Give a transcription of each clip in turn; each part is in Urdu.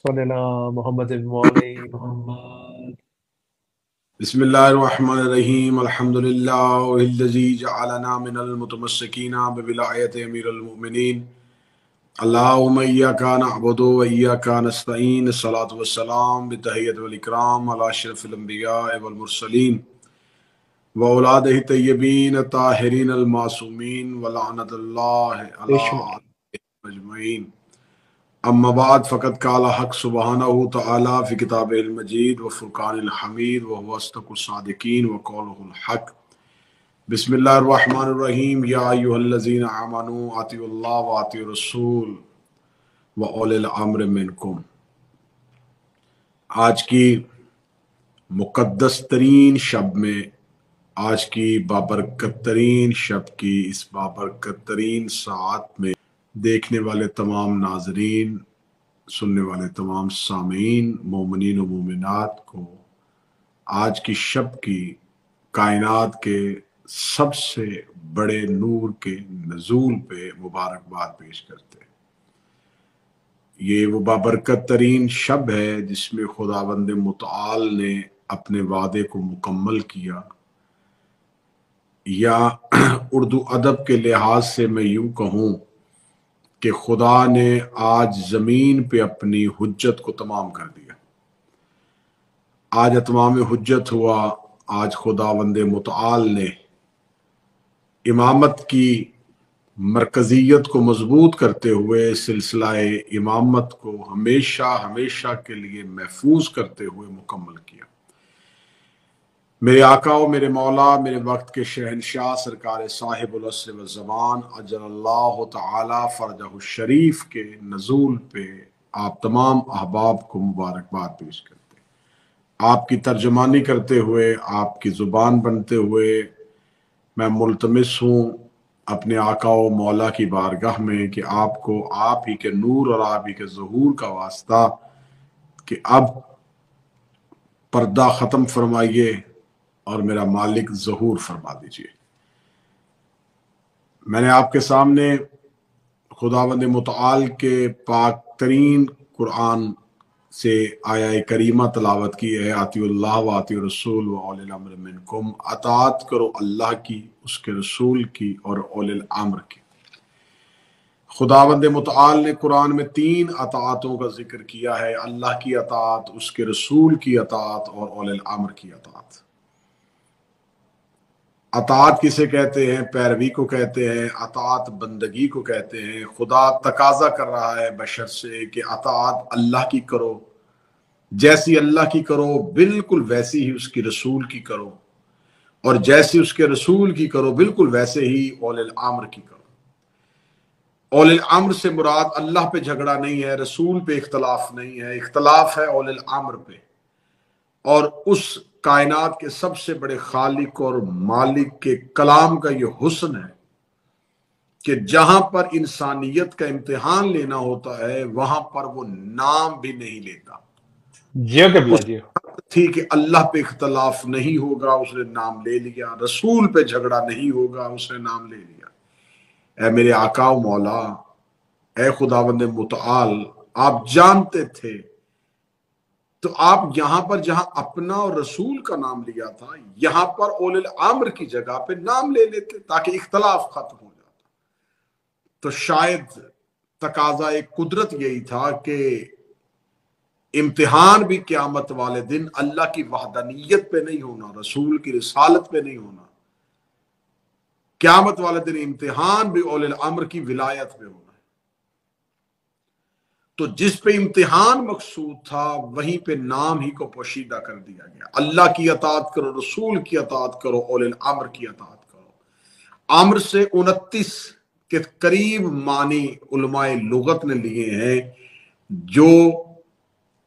صلی اللہ محمد مولی محمد. بسم اللہ الرحمن الرحیم الحمدللہ الذی جعلنا من المتمسکین بولایت امیر المؤمنین اللہم ایاک نعبد و ایاک نستعین الصلاۃ والسلام بتحیۃ والاکرام علی اشرف الانبیاء والمرسلین واولادہ الطیبین الطاہرین المعصومین ولعنۃ اللہ علی اجمعین. اما بعد فقد قال حق سبحانہ تعالی فی کتابہ المجید وفرقان الحمید وهو اصدق الصادقین وقولہ الحق. بسم اللہ الرحمن الرحیم. یا ایھا الذین آمنوا اطیعوا اللہ واطیعوا الرسول واولی الامر منکم. آج کی مقدس ترین شب میں، آج کی بابرکت ترین شب کی اس بابرکت ترین ساعت میں دیکھنے والے تمام ناظرین، سننے والے تمام سامعین، مومنین و مومنات کو آج کی شب کی کائنات کے سب سے بڑے نور کے نزول پہ مبارکباد پیش کرتے ہیں. یہ وہ بابرکت ترین شب ہے جس میں خداوند متعال نے اپنے وعدے کو مکمل کیا، یا اردو ادب کے لحاظ سے میں یوں کہوں کہ خدا نے آج زمین پہ اپنی حجت کو تمام کر دیا. آج اتمام حجت ہوا. آج خداوند متعال نے امامت کی مرکزیت کو مضبوط کرتے ہوئے سلسلہ امامت کو ہمیشہ ہمیشہ کے لیے محفوظ کرتے ہوئے مکمل کیا. میرے آقا و میرے مولا، میرے وقت کے شہنشاہ سرکار صاحب العصر والزمان اجل اللہ تعالی فرجہ الشریف کے نزول پہ آپ تمام احباب کو مبارکباد پیش کرتے ہیں. آپ کی ترجمانی کرتے ہوئے، آپ کی زبان بنتے ہوئے میں ملتمس ہوں اپنے آقا و مولا کی بارگاہ میں کہ آپ کو آپ ہی کے نور اور آپ ہی کے ظہور کا واسطہ کہ اب پردہ ختم فرمائیے اور میرا مالک ظہور فرما دیجئے. میں نے آپ کے سامنے خداوند متعال کے پاک ترین قرآن سے آیہ کریمہ تلاوت کی ہے. اطیعوا اللہ واطیعوا الرسول واولی الامر منکم. اطاعت کرو اللہ کی، اس کے رسول کی اور اولی الامر کی. خداوند متعال نے قرآن میں 3 اطاعتوں کا ذکر کیا ہے: اللہ کی اطاعت، اس کے رسول کی اطاعت اور اولی الامر کی اطاعت. اطاعت کسے کہتے ہیں؟ پیروی کو کہتے ہیں. اطاعت بندگی کو کہتے ہیں. خدا تقاضا کر رہا ہے بشر سے کہ اطاعت اللہ کی کرو، جیسی اللہ کی کرو بالکل ویسی ہی اس کی رسول کی کرو، اور جیسی اس کے رسول کی کرو بالکل ویسے ہی اولی الامر کی کرو. اولی الامر سے مراد اللہ پہ جھگڑا نہیں ہے، رسول پہ اختلاف نہیں ہے، اختلاف ہے اولی الامر پہ. اور اس کائنات کے سب سے بڑے خالق اور مالک کے کلام کا یہ حسن ہے کہ جہاں پر انسانیت کا امتحان لینا ہوتا ہے وہاں پر وہ نام بھی نہیں لیتا. تھی کہ اللہ پہ اختلاف نہیں ہوگا، اس نے نام لے لیا. رسول پہ جھگڑا نہیں ہوگا، اس نے نام لے لیا. اے میرے آقا و مولا، اے خداوند متعال، آپ جانتے تھے تو آپ یہاں پر جہاں اپنا اور رسول کا نام لیا تھا، یہاں پر اولی الامر کی جگہ پہ نام لے لیتے تاکہ اختلاف ختم ہو جاتا. تو شاید تقاضا قدرت یہی تھا کہ امتحان بھی قیامت والے دن اللہ کی وحدانیت پہ نہیں ہونا، رسول کی رسالت پہ نہیں ہونا. قیامت والے دن امتحان بھی اولی الامر کی ولایت پہ ہونا. تو جس پہ امتحان مقصود تھا وہیں پہ نام ہی کو پوشیدہ کر دیا گیا. اللہ کی اطاعت کرو، رسول کی اطاعت کرو، اولی الامر کی اطاعت کرو. امر سے 29 کے قریب معنی علماء لغت نے لیے ہیں. جو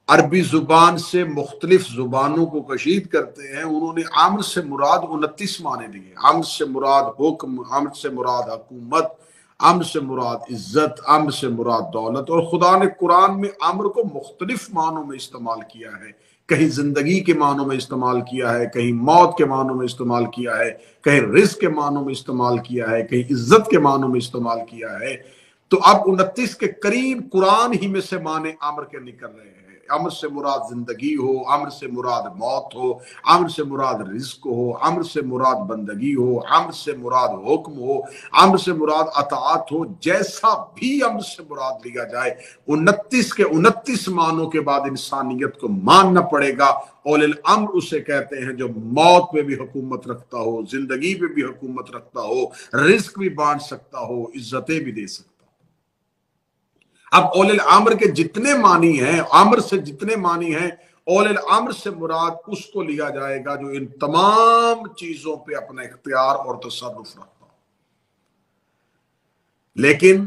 عربی زبان سے مختلف زبانوں کو کشید کرتے ہیں انہوں نے امر سے مراد 29 معنی لیے. امر سے مراد حکم، امر سے مراد حکومت، امر سے مراد عزت، امر سے مراد دولت. اور خدا نے قرآن میں امر کو مختلف معنوں میں استعمال کیا ہے. کہیں زندگی کے معنوں میں استعمال کیا ہے، کہیں موت کے معنوں میں استعمال کیا ہے، کہیں رزق کے معنوں میں استعمال کیا ہے، کہیں عزت کے معنوں میں استعمال کیا ہے. تو اب 29 کے قریب قرآن ہی میں سے معنی امر کے نکل رہے ہیں۔ امر سے مراد زندگی ہو، امر سے مراد موت ہو، امر سے مراد رزق ہو، امر سے مراد بندگی ہو، امر سے مراد حکم ہو، امر سے مراد اطاعت ہو، جیسا بھی امر سے مراد لیا جائے 29 کے 29 معنوں کے بعد انسانیت کو ماننا پڑے گا۔ اول الامر اسے کہتے ہیں جو موت پہ بھی حکومت رکھتا ہو، زندگی پہ بھی حکومت رکھتا ہو، رزق بھی بانٹ سکتا ہو، عزتیں بھی دے سکتا ہو۔ اب اول الامر کے جتنے معنی ہیں، امر سے جتنے معنی ہیں، اول الامر سے مراد اس کو لیا جائے گا جو ان تمام چیزوں پہ اپنا اختیار اور تصرف رکھتا ہو۔ لیکن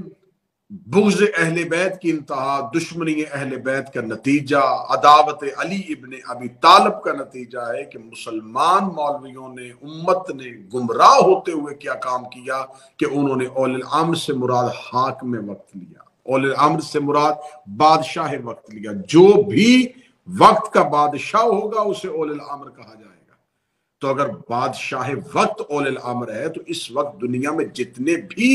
بغض اہل بیت کی انتہا، دشمنی اہل بیت کا نتیجہ، عداوت علی ابن ابی طالب کا نتیجہ ہے کہ مسلمان مولویوں نے، امت نے گمراہ ہوتے ہوئے کیا کام کیا کہ انہوں نے اول الامر سے مراد حاکم وقت لیا، اول الامر سے مراد بادشاہ وقت لیا۔ جو بھی وقت کا بادشاہ ہوگا اسے اول الامر کہا جائے گا۔ تو اگر بادشاہ وقت اول الامر ہے تو اس وقت دنیا میں جتنے بھی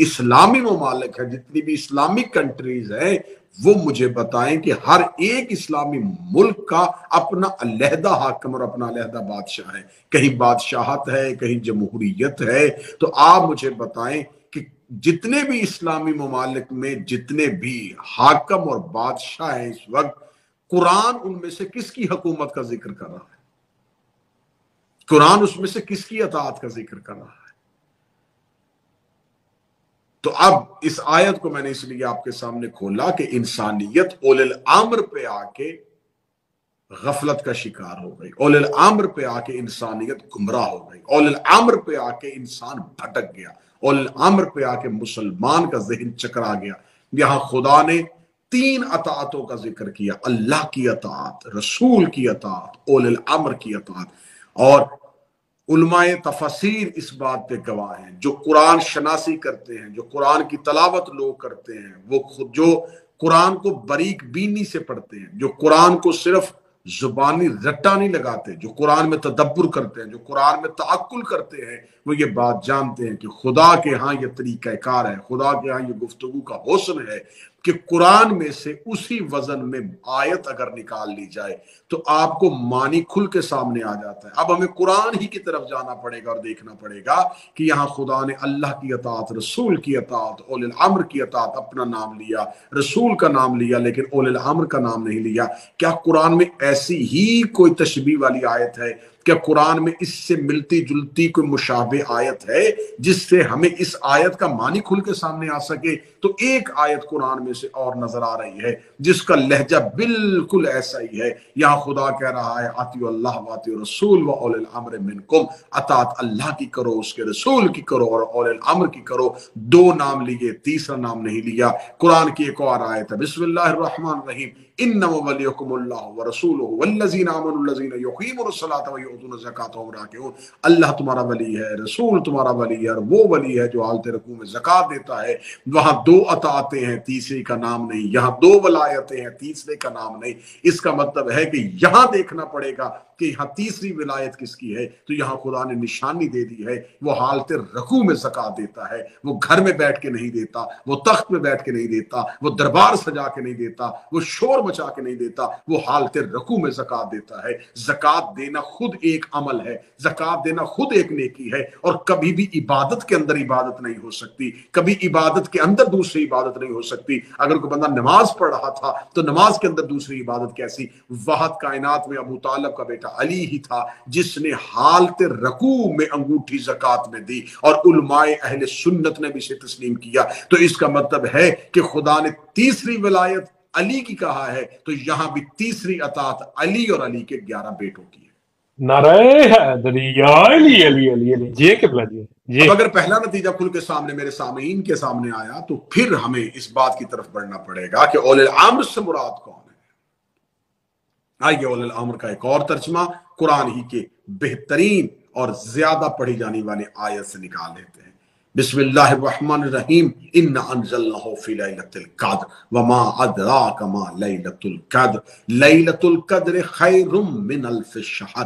اسلامی ممالک ہیں، جتنی بھی اسلامک کنٹریز ہیں، وہ مجھے بتائیں کہ ہر ایک اسلامی ملک کا اپنا علیحدہ حاکم اور اپنا علیحدہ بادشاہ ہے۔ کہیں بادشاہت ہے، کہیں جمہوریت ہے۔ تو آپ مجھے بتائیں کہ جتنے بھی اسلامی ممالک میں جتنے بھی حاکم اور بادشاہ ہیں اس وقت، قرآن ان میں سے کس کی حکومت کا ذکر کر رہا ہے؟ قرآن اس میں سے کس کی اطاعت کا ذکر کر رہا ہے؟ تو اب اس آیت کو میں نے اس لیے آپ کے سامنے کھولا کہ انسانیت اول الامر پہ آ کے غفلت کا شکار ہو گئی، اول الامر پہ آ کے انسانیت گمراہ ہو گئی، اول الامر پہ آ کے انسان بھٹک گیا، اول الامر پہ آ کے مسلمان کا ذہن چکرا گیا۔ یہاں خدا نے 3 اطاعتوں کا ذکر کیا، اللہ کی اطاعت، رسول کی اطاعت، اول الامر کی اطاعت۔ اور علماء تفسیر اس بات پہ گواہ ہیں، جو قرآن شناسی کرتے ہیں، جو قرآن کی تلاوت لوگ کرتے ہیں، وہ خود جو قرآن کو باریک بینی سے پڑھتے ہیں، جو قرآن کو صرف زبانی رٹا نہیں لگاتے، جو قرآن میں تدبر کرتے ہیں، جو قرآن میں تعقل کرتے ہیں، وہ یہ بات جانتے ہیں کہ خدا کے ہاں یہ طریقہ کار ہے، خدا کے ہاں یہ گفتگو کا حسن ہے کہ قرآن میں سے اسی وزن میں آیت اگر نکال لی جائے تو آپ کو معنی کھل کے سامنے آ جاتا ہے۔ اب ہمیں قرآن ہی کی طرف جانا پڑے گا اور دیکھنا پڑے گا کہ یہاں خدا نے اللہ کی اطاعت، رسول کی اطاعت، اول الامر کی اطاعت اپنا نام لیا، رسول کا نام لیا، لیکن اول الامر کا نام نہیں لیا۔ کیا قرآن میں ایسی ہی کوئی تشبیہ والی آیت ہے؟ کیا قرآن میں اس سے ملتی جلتی کوئی مشابہ آیت ہے جس سے ہمیں اس آیت کا معنی کھل کے سامنے آ سکے؟ تو ایک آیت قرآن میں سے اور نظر آ رہی ہے جس کا لہجہ بالکل ایسا ہی ہے۔ یہاں خدا کہہ رہا ہے اطیعوا اللہ واطیعوا الرسول واولی الامر منکم، اطاعت اللہ کی کرو، اس کے رسول کی کرو اور اولی الامر کی کرو۔ 2 نام لیے، تیسرا نام نہیں لیا۔ قرآن کی ایک اور آیت ہے، بسم اللہ الرحمن الرحیم، انما ولیکم اللہ ورسولہ والذین آمنوا الذین یقیمون الصلاۃ ویؤتون الزکاۃ وهم راکعون۔ اللہ تمہارا ولی ہے، رسول تمہارا ولی ہے، اور وہ ولی ہے جو حالت رکوع میں زکوٰۃ دیتا ہے۔ وہاں 2 اطاعتیں ہیں، تیسری کا نام نہیں، یہاں 2 ولایتیں ہیں، تیسرے کا نام نہیں۔ اس کا مطلب ہے کہ یہاں دیکھنا پڑے گا کہ یہاں تیسری ولایت کس کی ہے۔ تو یہاں خدا نے نشانی دے دی ہے، وہ حالت رکوع میں زکوٰۃ دیتا ہے، وہ گھر میں بیٹھ کے نہیں دیتا، وہ تخت میں بیٹھ کے نہیں دیتا، وہ دربار سجا کے نہیں دیتا، وہ شور مچا کے نہیں دیتا، وہ حالت رکوع میں زکوٰۃ دیتا ہے۔ زکوٰۃ دینا خود ایک عمل ہے، زکوٰۃ دینا خود ایک نیکی ہے، اور کبھی بھی عبادت کے اندر عبادت نہیں ہو سکتی، کبھی عبادت کے اندر دوسری عبادت نہیں ہو سکتی۔ اگر کوئی بندہ نماز پڑھ رہا تھا تو نماز کے اندر دوسری عبادت کیسی؟ واحد کائنات میں ابو طالب کا بیٹا علی ہی تھا جس نے حالت رکوع میں انگوٹھی زکوٰۃ میں دی، اور علماء اہل سنت نے بھی اسے تسلیم کیا۔ تو اس کا مطلب ہے کہ خدا نے تیسری ولایت علی کی کہا ہے، تو یہاں بھی تیسری اطاعت علی اور علی کے 11 بیٹوں کی ہے۔ نعرہ حیدری علی علی علی علی جی کے بلا جی۔ اب اگر پہلا نتیجہ کھل کے سامنے میرے سامعین کے سامنے آیا تو پھر ہمیں اس بات کی طرف بڑھنا پڑے گا کہ اول الامر سے مراد کون ہے۔ آئیے اول الامر کا ایک اور ترجمہ قرآن ہی کے بہترین اور زیادہ پڑھی جانے والے آیت سے نکال لیتے ہیں۔ بسم اللہ الرحمن الرحیم، انا انزلناہ فی لیلۃ القدر وما ادراک ما لیلۃ القدر لیلۃ القدر خیر من الف شہر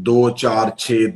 2, 4, 6,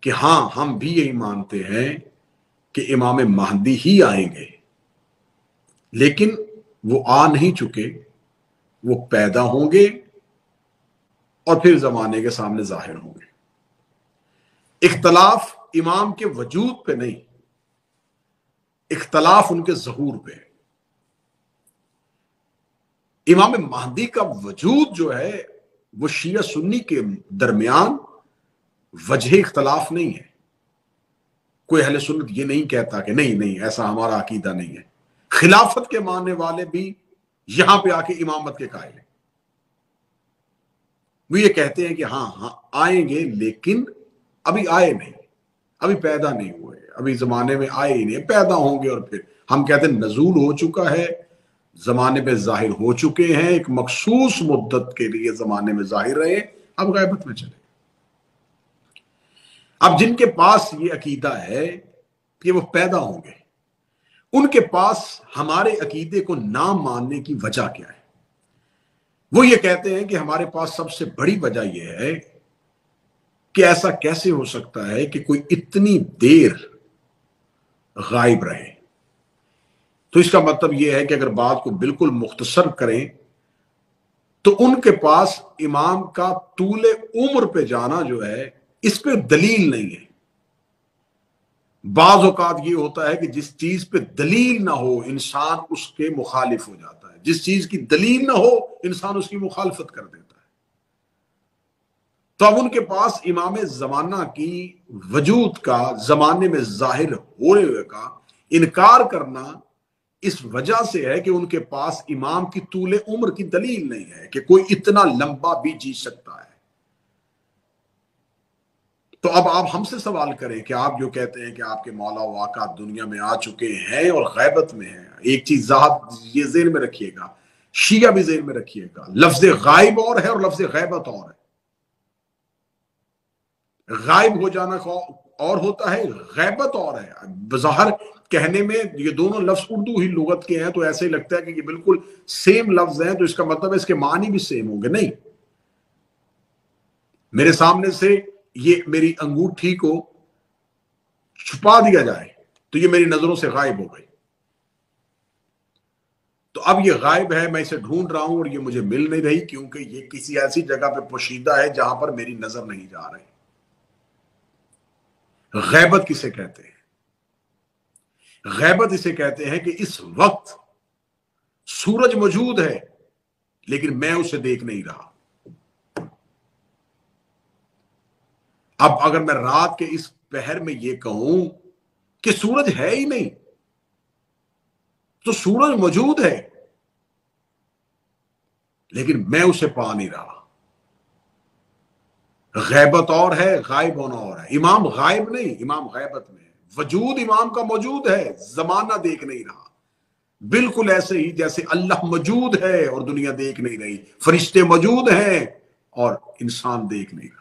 کہ ہاں ہم بھی یہی مانتے ہیں کہ امام مہدی ہی آئیں گے، لیکن وہ آ نہیں چکے، وہ پیدا ہوں گے اور پھر زمانے کے سامنے ظاہر ہوں گے۔ اختلاف امام کے وجود پہ نہیں، اختلاف ان کے ظہور پہ۔ امام مہدی کا وجود جو ہے وہ شیعہ سنی کے درمیان وجہ اختلاف نہیں ہے۔ کوئی اہل سنت یہ نہیں کہتا کہ نہیں ایسا ہمارا عقیدہ نہیں ہے۔ خلافت کے ماننے والے بھی یہاں پہ آ کے امامت کے قائل ہیں۔ وہ یہ کہتے ہیں کہ ہاں آئیں گے، لیکن ابھی آئے نہیں، ابھی پیدا نہیں ہوئے، ابھی زمانے میں آئے ہی نہیں، پیدا ہوں گے اور پھر ہم کہتے ہیں نزول ہو چکا ہے، زمانے میں ظاہر ہو چکے ہیں، ایک مخصوص مدت کے لیے زمانے میں ظاہر رہے، اب غیبت میں چلے۔ اب جن کے پاس یہ عقیدہ ہے کہ وہ پیدا ہوں گے، ان کے پاس ہمارے عقیدے کو نہ ماننے کی وجہ کیا ہے؟ وہ یہ کہتے ہیں کہ ہمارے پاس سب سے بڑی وجہ یہ ہے کہ ایسا کیسے ہو سکتا ہے کہ کوئی اتنی دیر غائب رہے۔ تو اس کا مطلب یہ ہے کہ اگر بات کو بالکل مختصر کریں تو ان کے پاس امام کا طول عمر پہ جانا جو ہے اس پہ دلیل نہیں ہے۔ بعض اوقات یہ ہوتا ہے کہ جس چیز پہ دلیل نہ ہو انسان اس کے مخالف ہو جاتا ہے، جس چیز کی دلیل نہ ہو انسان اس کی مخالفت کر دیتا ہے۔ تو اب ان کے پاس امام زمانہ کی وجود کا، زمانے میں ظاہر ہوئے کا انکار کرنا اس وجہ سے ہے کہ ان کے پاس امام کی طول عمر کی دلیل نہیں ہے کہ کوئی اتنا لمبا بھی جی سکتا ہے۔ تو اب آپ ہم سے سوال کریں کہ آپ جو کہتے ہیں کہ آپ کے مولا و آقا دنیا میں آ چکے ہیں اور غیبت میں ہیں، ایک چیز یہ ذہن میں رکھیے گا، شیعہ بھی ذہن میں رکھیے گا، لفظ غائب اور ہے اور لفظ غیبت اور ہے۔ غائب ہو جانا اور ہوتا ہے، غیبت اور ہے۔ بظاہر کہنے میں یہ دونوں لفظ اردو ہی لغت کے ہیں تو ایسے ہی لگتا ہے کہ یہ بالکل سیم لفظ ہیں، تو اس کا مطلب ہے اس کے معنی بھی سیم ہوں گے۔ نہیں، میرے سامنے سے یہ میری انگوٹھی کو چھپا دیا جائے تو یہ میری نظروں سے غائب ہو گئی، تو اب یہ غائب ہے، میں اسے ڈھونڈ رہا ہوں اور یہ مجھے مل نہیں رہی کیونکہ یہ کسی ایسی جگہ پہ پوشیدہ ہے جہاں پر میری نظر نہیں جا رہی۔ غیبت کسے کہتے ہیں؟ غیبت اسے کہتے ہیں کہ اس وقت سورج موجود ہے لیکن میں اسے دیکھ نہیں رہا۔ اب اگر میں رات کے اس پہر میں یہ کہوں کہ سورج ہے ہی نہیں تو سورج موجود ہے لیکن میں اسے پا نہیں رہا۔ غیبت اور ہے، غائب ہونا اور ہے۔ امام غائب نہیں، امام غیبت میں ہے۔ وجود امام کا موجود ہے، زمانہ دیکھ نہیں رہا۔ بالکل ایسے ہی جیسے اللہ موجود ہے اور دنیا دیکھ نہیں رہی، فرشتے موجود ہیں اور انسان دیکھ نہیں رہا۔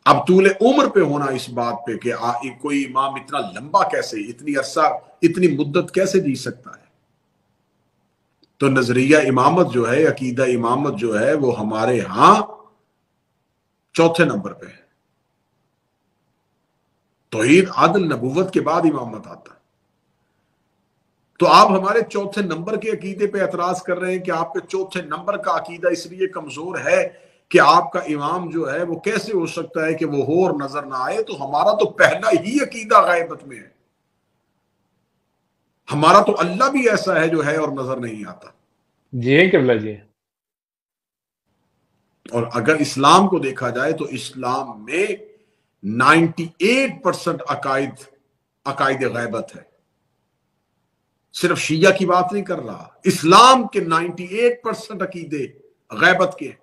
اب طول عمر پہ ہونا اس بات پہ کہ کوئی امام اتنا لمبا کیسے، اتنی عرصہ، اتنی مدت کیسے جی سکتا ہے؟ تو نظریہ امامت جو ہے، عقیدہ امامت جو ہے، وہ ہمارے ہاں چوتھے نمبر پہ ہے۔ توحید، عدل، نبوت کے بعد امامت آتا ہے۔ تو آپ ہمارے چوتھے نمبر کے عقیدے پہ اعتراض کر رہے ہیں کہ آپ کے چوتھے نمبر کا عقیدہ اس لیے کمزور ہے کہ آپ کا امام جو ہے وہ کیسے ہو سکتا ہے کہ وہ ہو اور نظر نہ آئے؟ تو ہمارا تو پہلا ہی عقیدہ غیبت میں ہے۔ ہمارا تو اللہ بھی ایسا ہے جو ہے اور نظر نہیں آتا۔ جی قبلہ جی۔ اور اگر اسلام کو دیکھا جائے تو اسلام میں 98% عقائد غیبت ہے۔ صرف شیعہ کی بات نہیں کر رہا، اسلام کے 98% عقیدے غیبت کے ہیں۔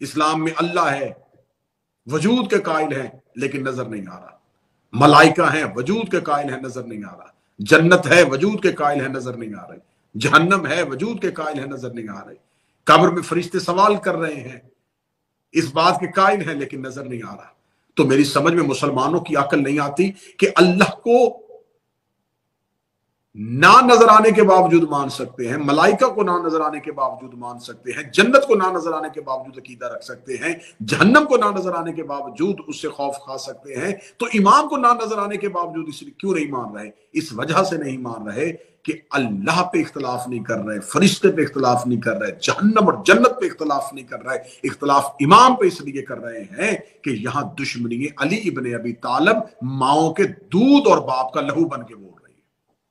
اسلام میں اللہ ہے، وجود کے قائل ہیں لیکن نظر نہیں آ رہا۔ ملائکہ ہیں، وجود کے قائل ہیں، نظر نہیں آ رہا۔ جنت ہے، وجود کے قائل ہیں، نظر نہیں آ رہی۔ جہنم ہے، وجود کے قائل ہیں، نظر نہیں آ رہی۔ قبر میں فرشتے سوال کر رہے ہیں، اس بات کے قائل ہیں لیکن نظر نہیں آ رہا۔ تو میری سمجھ میں مسلمانوں کی عقل نہیں آتی کہ اللہ کو نہ نظر آنے کے باوجود مان سکتے ہیں، ملائکہ کو نہ نظر آنے کے باوجود مان سکتے ہیں، جنت کو نہ نظر آنے کے باوجود عقیدہ رکھ سکتے ہیں، جہنم کو نہ نظر آنے کے باوجود اس سے خوف کھا سکتے ہیں، تو امام کو نہ نظر آنے کے باوجود اس لیے کیوں نہیں مان رہے؟ اس وجہ سے نہیں مان رہے کہ اللہ پہ اختلاف نہیں کر رہے، فرشتے پہ اختلاف نہیں کر رہے، جہنم اور جنت پہ اختلاف نہیں کر رہے، اختلاف امام پہ اس لیے کر رہے ہیں کہ یہاں دشمنی علی ابن ابی طالب ماؤں کے دودھ اور باپ کا لہو بن کے بول رہی ہے۔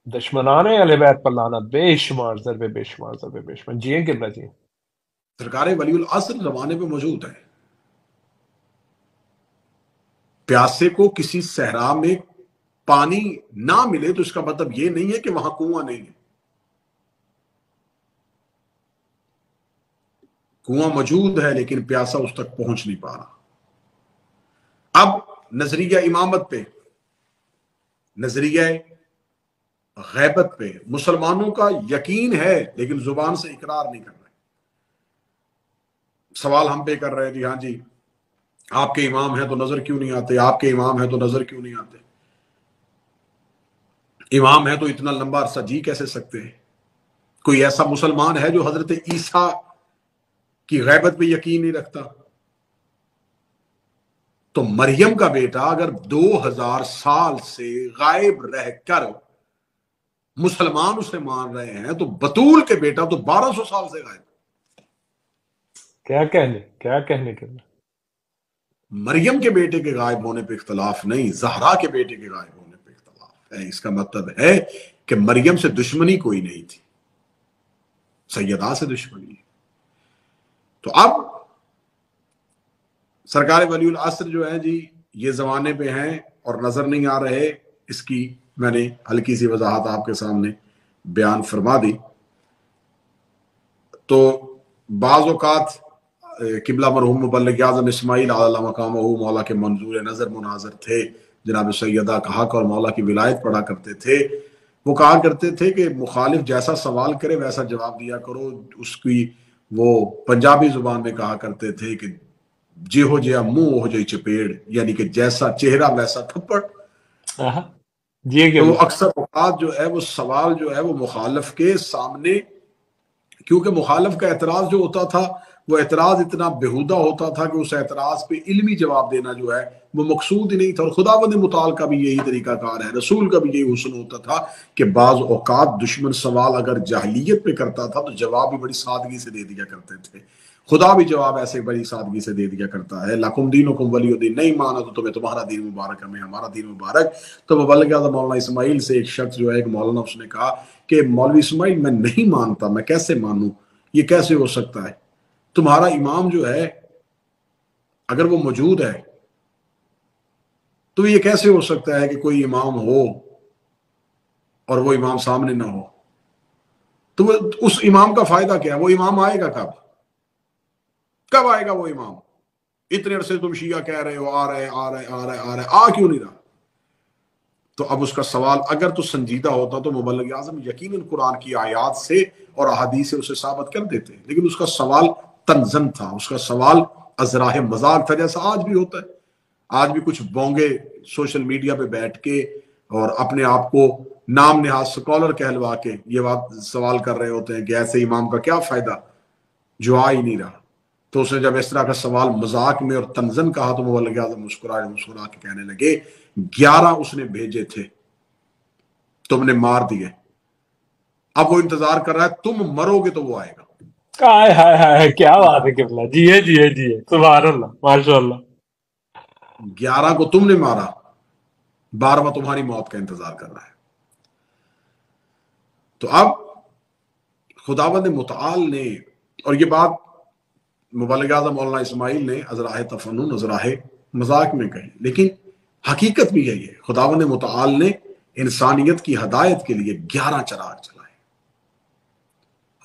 دشمنان اہل بیت پر لعنت، بے شمار ضربے، بے شمار ضربے، بے شمار۔ جی قبلہ جی۔ سرکار ولی العصر زمانے پہ موجود ہے۔ پیاسے کو کسی صحرا میں پانی نہ ملے تو اس کا مطلب یہ نہیں ہے کہ وہاں کنواں نہیں ہے، کنواں موجود ہے لیکن پیاسا اس تک پہنچ نہیں پا رہا۔ اب نظریہ امامت پہ، نظریہ غیبت پہ مسلمانوں کا یقین ہے لیکن زبان سے اقرار نہیں کر رہے۔ سوال ہم پہ کر رہے جی، ہاں جی آپ کے امام ہیں تو نظر کیوں نہیں آتے، آپ کے امام ہیں تو نظر کیوں نہیں آتے، امام ہے تو اتنا لمبا عرصہ جی کیسے سکتے ہیں؟ کوئی ایسا مسلمان ہے جو حضرت عیسیٰ کی غیبت پہ یقین نہیں رکھتا؟ تو مریم کا بیٹا اگر 2000 سال سے غائب رہ کر مسلمان اسے مان رہے ہیں تو بطول کے بیٹا تو 1200 سال سے غائب۔ کیا کہنے کے لیے۔ مریم کے بیٹے کے غائب ہونے پہ اختلاف نہیں، زہرا کے بیٹے کے غائب ہونے پہ اختلاف ہے۔ اس کا مطلب ہے کہ مریم سے دشمنی کوئی نہیں تھی، سیدہ سے دشمنی ہے۔ تو اب سرکار ولی العصر جو ہے جی یہ زمانے پہ ہیں اور نظر نہیں آ رہے، اس کی میں نے ہلکی سی وضاحت آپ کے سامنے بیان فرما دی۔ تو بعض اوقات قبلہ مرحوم مبلغ اعظم اسماعیل علیہ مقامہ مولا کے منظور نظر مناظر تھے، جناب سیدہ کا حق اور مولا کی ولایت پڑھا کرتے تھے۔ وہ کہا کرتے تھے کہ مخالف جیسا سوال کرے ویسا جواب دیا کرو۔ اس کی وہ پنجابی زبان میں کہا کرتے تھے کہ جی ہو جیا منہ ہو جائی چپیڑ، یعنی کہ جیسا چہرہ ویسا تھپڑ۔ جی تو اکثر اوقات جو ہے وہ سوال جو ہے وہ مخالف کے سامنے، کیونکہ مخالف کا اعتراض جو ہوتا تھا وہ اعتراض اتنا بےہودہ ہوتا تھا کہ اس اعتراض پہ علمی جواب دینا جو ہے وہ مقصود ہی نہیں تھا۔ اور خداوند متعال کا بھی یہی طریقہ کار ہے، رسول کا بھی یہی حسن ہوتا تھا کہ بعض اوقات دشمن سوال اگر جاہلیت پہ کرتا تھا تو جواب بھی بڑی سادگی سے دے دیا کرتے تھے، خدا بھی جواب ایسے بڑی سادگی سے دے دیا کرتا ہے۔ لکم دینکم ولی دین، نہیں مانا تو تمہیں تمہارا دین مبارک، ہمیں ہمارا دین مبارک۔ تو مبلغ اعظم مولانا اسماعیل سے ایک شخص جو ہے ایک مولانا، اس نے کہا کہ مولوی اسماعیل میں نہیں مانتا، میں کیسے مانوں، یہ کیسے ہو سکتا ہے؟ تمہارا امام جو ہے اگر وہ موجود ہے تو یہ کیسے ہو سکتا ہے کہ کوئی امام ہو اور وہ امام سامنے نہ ہو؟ تو اس امام کا فائدہ کیا ہے؟ وہ امام آئے گا کب آئے گا وہ امام؟ اتنے عرصے تم شیعہ کہہ رہے ہو آ رہے آ کیوں نہیں رہا؟ تو اب اس کا سوال اگر تو سنجیدہ ہوتا تو مبلغ اعظم یقیناً قرآن کی آیات سے اور احادیث سے اسے ثابت کر دیتے، لیکن اس کا سوال تنزن تھا، اس کا سوال ازراہ مذاق تھا، جیسا آج بھی ہوتا ہے۔ آج بھی کچھ بونگے سوشل میڈیا پہ بیٹھ کے اور اپنے آپ کو نام نہاد سکولر کہلوا کے یہ بات سوال کر رہے ہوتے ہیں کہ ایسے امام کا کیا فائدہ جو آ ہی نہیں رہا۔ تو اس نے جب اس طرح کا سوال مذاق میں اور تنزن کہا تو مبلغ اعظم مسکرا کے کہنے لگے 11 اس نے بھیجے تھے، تم نے مار دیے، اب وہ انتظار کر رہا ہے تم مرو گے تو وہ آئے گا۔ کیا بات ہے قبلہ، جی ہے سبحان اللہ، ماشاء اللہ۔ 11 کو تم نے مارا، 12واں تمہاری موت کا انتظار کر رہا ہے۔ تو اب خداوند متعال نے، اور یہ بات مبلغ اعظم مولانا اسماعیل نے ازراہ تفنن، ازراہ مذاق میں کہی، لیکن حقیقت بھی یہی ہے، خداوند متعال نے انسانیت کی ہدایت کے لیے 11 چراغ چلائے۔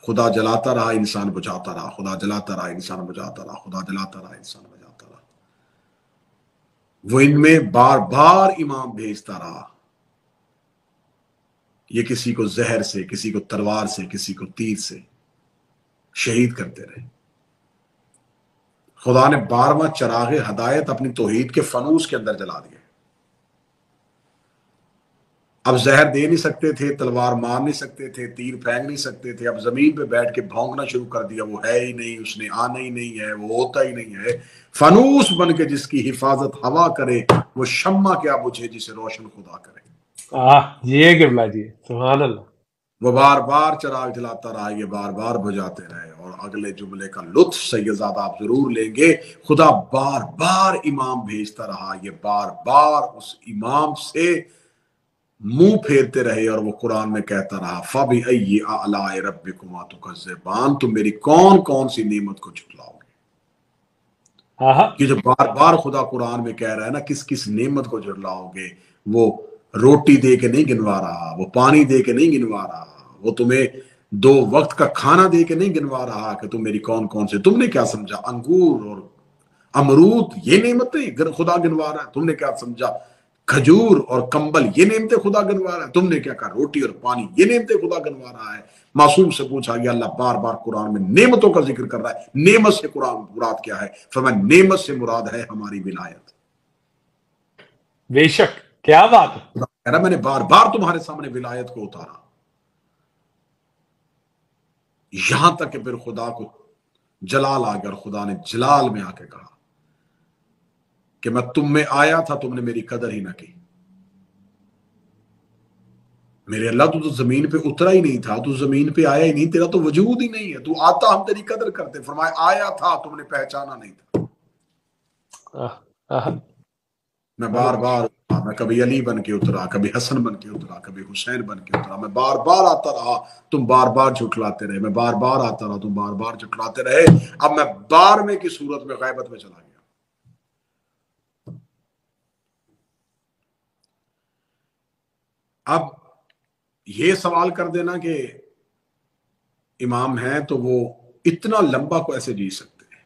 خدا جلاتا رہا، انسان بجھاتا رہا، خدا جلاتا رہا، انسان بجھاتا رہا، خدا جلاتا رہا، انسان بجھاتا رہا۔ وہ ان میں بار بار امام بھیجتا رہا، یہ کسی کو زہر سے، کسی کو تلوار سے، کسی کو تیر سے شہید کرتے رہے۔ خدا نے 12واں چراغ ہدایت اپنی توحید کے فانوس کے اندر جلا دیا۔ اب زہر دے نہیں سکتے تھے، تلوار مار نہیں سکتے تھے، تیر پھینک نہیں سکتے تھے، اب زمین پہ بیٹھ کے بھونکنا شروع کر دیا، وہ ہے ہی نہیں، اس نے آنا ہی نہیں ہے، وہ ہوتا ہی نہیں ہے۔ فانوس بن کے جس کی حفاظت ہوا کرے، وہ شمع کیا بجھے جسے روشن خدا کرے۔ یہ قبلہ جی، سبحان اللہ۔ وہ بار بار چراغ جلاتا رہا، یہ بار بار بجھاتے رہے۔ اور اگلے جملے کا لطف سیدزادہ آپ ضرور لیں گے، خدا بار بار امام بھیجتا رہا، یہ بار بار اس امام سے منہ پھیرتے رہے، اور وہ قرآن میں کہتا رہا فَبِأَيِّ آلَاءِ رَبِّكُمَا تُكَذِّبَانِ، تم میری کون کون سی نعمت کو جھٹلاؤ گے۔ یہ جو بار بار خدا قرآن میں کہہ رہا ہے نا کس کس نعمت کو جھٹلاؤ گے، وہ روٹی دے کے نہیں گنوا رہا، وہ پانی دے کے نہیں گنوا رہا، وہ تمہیں 2 وقت کا کھانا دے کے نہیں گنوا رہا کہ تم میری کون کون سے، تم نے کیا سمجھا انگور اور امرود یہ نعمتیں خدا گنوا رہا ہے؟ تم نے کیا سمجھا کھجور اور کمبل یہ نعمتیں خدا گنوا رہا ہے؟ تم نے کیا کہا روٹی اور پانی یہ نعمتیں خدا گنوا رہا ہے؟ معصوم سے پوچھا گیا، اللہ بار بار قرآن میں نعمتوں کا ذکر کر رہا ہے، نعمت سے قرآن مراد کیا ہے؟ فرمایا نعمت سے مراد ہے ہماری ولایت۔ بے شک، کیا بات ہے۔ کہہ رہا میں نے بار بار تمہارے سامنے ولایت کو اتارا، یہاں تک کہ پھر خدا کو جلال آ گیا، اور خدا نے جلال میں آ کے کہا کہ میں تم میں آیا تھا، تم نے میری قدر ہی نہ کی۔ میرے اللہ تو زمین پہ اترا ہی نہیں تھا، تو زمین پہ آیا ہی نہیں، تیرا تو وجود ہی نہیں ہے، تو آتا ہم تیری قدر کرتے۔ فرمایا آیا تھا، تم نے پہچانا نہیں تھا۔ میں بار بار اترا، میں کبھی علی بن کے اترا، کبھی حسن بن کے اترا، کبھی حسین بن کے اترا، میں بار بار آتا رہا، تم بار بار جھٹلاتے رہے، میں بار بار آتا رہا، تم بار بار جھٹلاتے رہے۔ اب میں 12ویں کی صورت میں غیبت میں چلا گیا۔ اب یہ سوال کر دینا کہ امام ہیں تو وہ اتنا لمبا کو ایسے جی سکتے ہیں،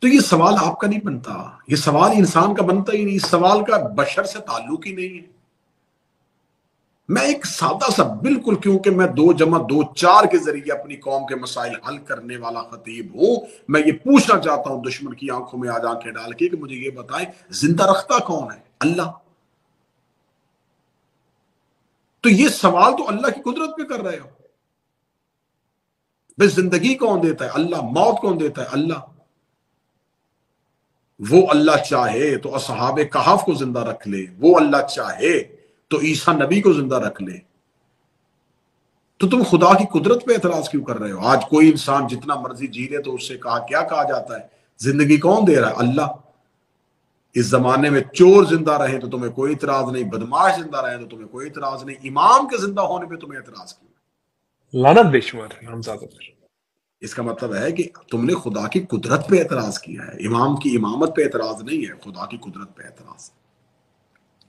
تو یہ سوال آپ کا نہیں بنتا، یہ سوال انسان کا بنتا ہی نہیں، اس سوال کا بشر سے تعلق ہی نہیں ہے۔ میں ایک سادہ سا بالکل، کیونکہ میں 2+2=4 کے ذریعے اپنی قوم کے مسائل حل کرنے والا خطیب ہوں، میں یہ پوچھنا چاہتا ہوں دشمن کی آنکھوں میں آج آنکھیں ڈال کے کہ مجھے یہ بتائیں زندہ رکھتا کون ہے؟ اللہ۔ تو یہ سوال تو اللہ کی قدرت پہ کر رہے ہو۔ بس زندگی کون دیتا ہے؟ اللہ۔ موت کون دیتا ہے؟ اللہ۔ وہ اللہ چاہے تو اصحاب کہف کو زندہ رکھ لے، وہ اللہ چاہے تو عیسیٰ نبی کو زندہ رکھ لے۔ تو تم خدا کی قدرت پہ اعتراض کیوں کر رہے ہو؟ آج کوئی انسان جتنا مرضی جی لے تو اس سے کیا کہا جاتا ہے؟ زندگی کون دے رہا ہے؟ اللہ۔ اس زمانے میں چور زندہ رہے تو تمہیں کوئی اعتراض نہیں، بدماش زندہ رہے تو تمہیں کوئی اعتراض نہیں، امام کے زندہ ہونے پہ تمہیں اعتراض کیوں؟ لعنت بے شمار ہے حمزہ پر۔ اس کا مطلب ہے کہ تم نے خدا کی قدرت پہ اعتراض کیا ہے، امام کی امامت پہ اعتراض نہیں ہے، خدا کی قدرت پہ اعتراض ہے۔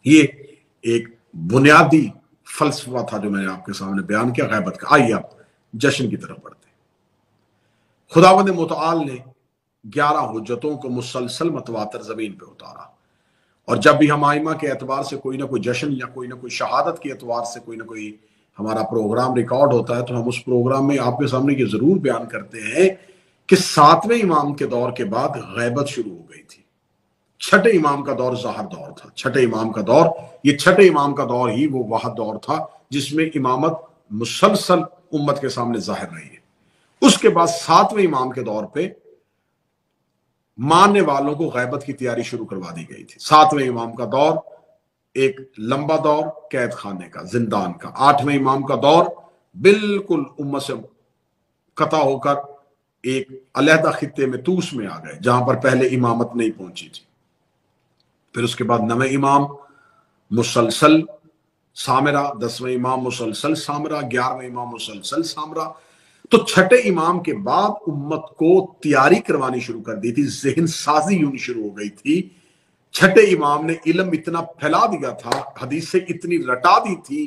یہ ایک بنیادی فلسفہ تھا جو میں نے آپ کے سامنے بیان کیا غیبت کا۔ آئیے اب جشن کی طرف بڑھتے ہیں۔ خداوند متعال نے 11 حجتوں کو مسلسل متواتر زمین پہ اتارا، اور جب بھی ہم آئمہ کے اعتبار سے کوئی نہ کوئی جشن یا کوئی نہ کوئی شہادت کے اعتبار سے کوئی نہ کوئی ہمارا پروگرام ریکارڈ ہوتا ہے تو ہم اس پروگرام میں آپ کے سامنے یہ ضرور بیان کرتے ہیں کہ 7ویں امام کے دور کے بعد غیبت شروع ہو گئی تھی۔ 6ٹھے امام کا دور ظاہر دور تھا، 6ٹھے امام کا دور، یہ 6ٹھے امام کا دور ہی وہ واحد دور تھا جس میں امامت مسلسل امت کے سامنے ظاہر رہی ہے۔ اس کے بعد 7ویں امام کے دور پہ ماننے والوں کو غیبت کی تیاری شروع کروا دی گئی تھی۔ 7ویں امام کا دور ایک لمبا دور قید خانے کا، زندان کا۔ 8ویں امام کا دور بالکل امت سے قطع ہو کر ایک علیحدہ خطے میں توس میں آ گئے جہاں پر پہلے امامت نہیں پہنچی تھی۔ پھر اس کے بعد 9ویں امام مسلسل سامرہ، 10ویں امام مسلسل سامرہ، 11ویں امام مسلسل سامرہ۔ تو 6ٹھے امام کے بعد امت کو تیاری کروانی شروع کر دی تھی، ذہن سازی یوں شروع ہو گئی تھی۔ 6ٹھے امام نے علم اتنا پھیلا دیا تھا، حدیثیں اتنی رٹا دی تھی،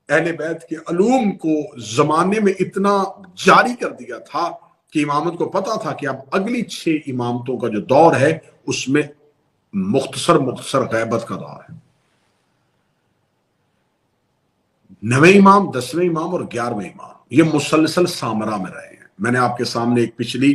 اہل بیت کے علوم کو زمانے میں اتنا جاری کر دیا تھا کہ امامت کو پتا تھا کہ اب اگلی 6 امامتوں کا جو دور ہے اس میں مختصر غیبت کا دور ہے۔ 9ویں امام، 10ویں امام اور 11ویں امام یہ مسلسل سامرہ میں رہے ہیں۔ میں نے آپ کے سامنے ایک پچھلی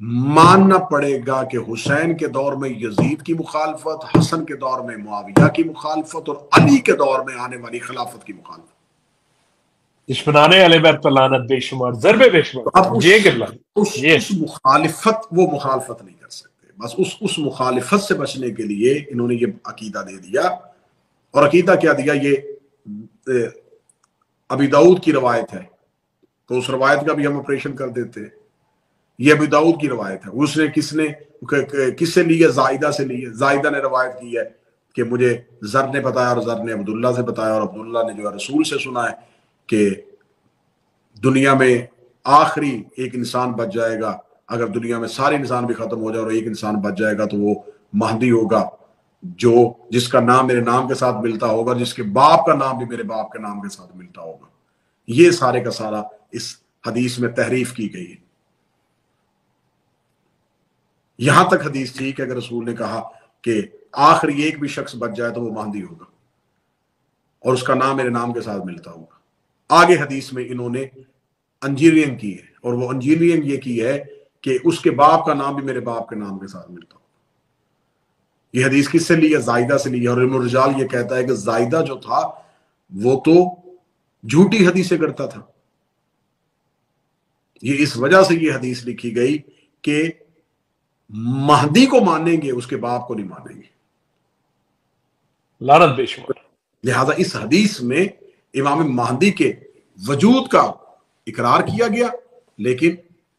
ماننا پڑے گا کہ حسین کے دور میں یزید کی مخالفت، حسن کے دور میں معاویہ کی مخالفت، اور علی کے دور میں آنے والی خلافت کی مخالفت. دشمنانے اہل بیت پر لعنت بے شمار، ضرب بے شمار. یہ قبلہ اس مخالفت، وہ مخالفت نہیں کر سکتے. بس اس مخالفت سے بچنے کے لیے انہوں نے یہ عقیدہ دے دیا. اور عقیدہ کیا دیا؟ یہ ابی داؤد کی روایت ہے، تو اس روایت کا بھی ہم آپریشن کر دیتے. یہ ابی داؤد کی روایت ہے. اس نے کس سے لی ہے؟ زائدہ سے لی ہے. زائدہ نے روایت کی ہے کہ مجھے زر نے بتایا، اور زر نے عبداللہ سے بتایا، اور عبداللہ نے جو ہے رسول سے سنا ہے کہ دنیا میں آخری ایک انسان بچ جائے گا. اگر دنیا میں سارے انسان بھی ختم ہو جائے اور ایک انسان بچ جائے گا تو وہ مہدی ہوگا، جس کا نام میرے نام کے ساتھ ملتا ہوگا، جس کے باپ کا نام بھی میرے باپ کے نام کے ساتھ ملتا ہوگا. یہ سارے کا سارا اس حدیث میں تحریف کی گئی ہے. یہاں تک حدیث ٹھیک ہے کہ رسول نے کہا کہ آخری ایک بھی شخص بچ جائے تو وہ مہدی ہوگا اور اس کا نام میرے نام کے ساتھ ملتا ہوگا. آگے حدیث میں انہوں نے انجینئرنگ کی ہے، اور وہ انجینئرنگ یہ کی ہے کہ اس کے باپ کا نام بھی میرے باپ کے نام کے ساتھ ملتا ہوگا. یہ حدیث کس سے لی ہے؟ زائدہ سے لی ہے. اور علم الرجال یہ کہتا ہے کہ زائدہ جو تھا وہ تو جھوٹی حدیثیں کرتا تھا. یہ اس وجہ سے یہ حدیث لکھی گئی کہ مہدی کو مانیں گے، اس کے باپ کو نہیں مانیں گے. لعنت بے شمار. لہذا اس حدیث میں امام مہدی کے وجود کا اقرار کیا گیا، لیکن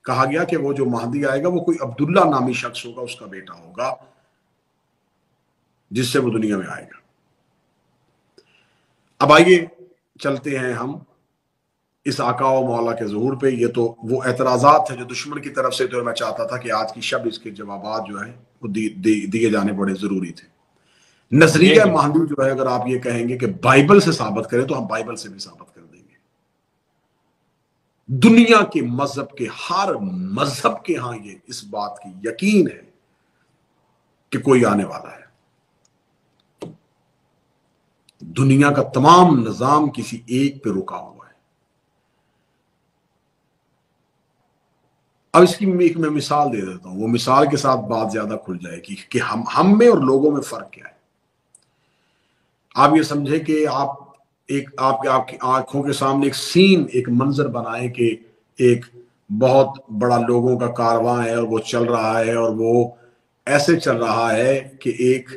کہا گیا کہ وہ جو مہدی آئے گا وہ کوئی عبداللہ نامی شخص ہوگا، اس کا بیٹا ہوگا، جس سے وہ دنیا میں آئے گا. اب آئیے چلتے ہیں ہم اس آقا و مولا کے ظہور پہ. یہ تو وہ اعتراضات ہیں جو دشمن کی طرف سے، تو میں چاہتا تھا کہ آج کی شب اس کے جوابات جو ہیں وہ دیے جانے بڑے ضروری تھے. نظریہ مہدی جو ہے، اگر آپ یہ کہیں گے کہ بائبل سے ثابت کریں تو ہم بائبل سے بھی ثابت کر دیں گے. دنیا کے مذہب کے ہر مذہب کے ہاں یہ اس بات کی یقین ہے کہ کوئی آنے والا ہے. دنیا کا تمام نظام کسی ایک پہ رکا ہوا ہے. اب اس کی ایک میں مثال دے دیتا ہوں، وہ مثال کے ساتھ بات زیادہ کھل جائے گی کہ ہم میں اور لوگوں میں فرق کیا ہے. آپ یہ سمجھیں کہ آپ کی آنکھوں کے سامنے ایک سین، ایک منظر بنائیں کہ ایک بہت بڑا لوگوں کا کارواں ہے اور وہ چل رہا ہے، اور وہ ایسے چل رہا ہے کہ ایک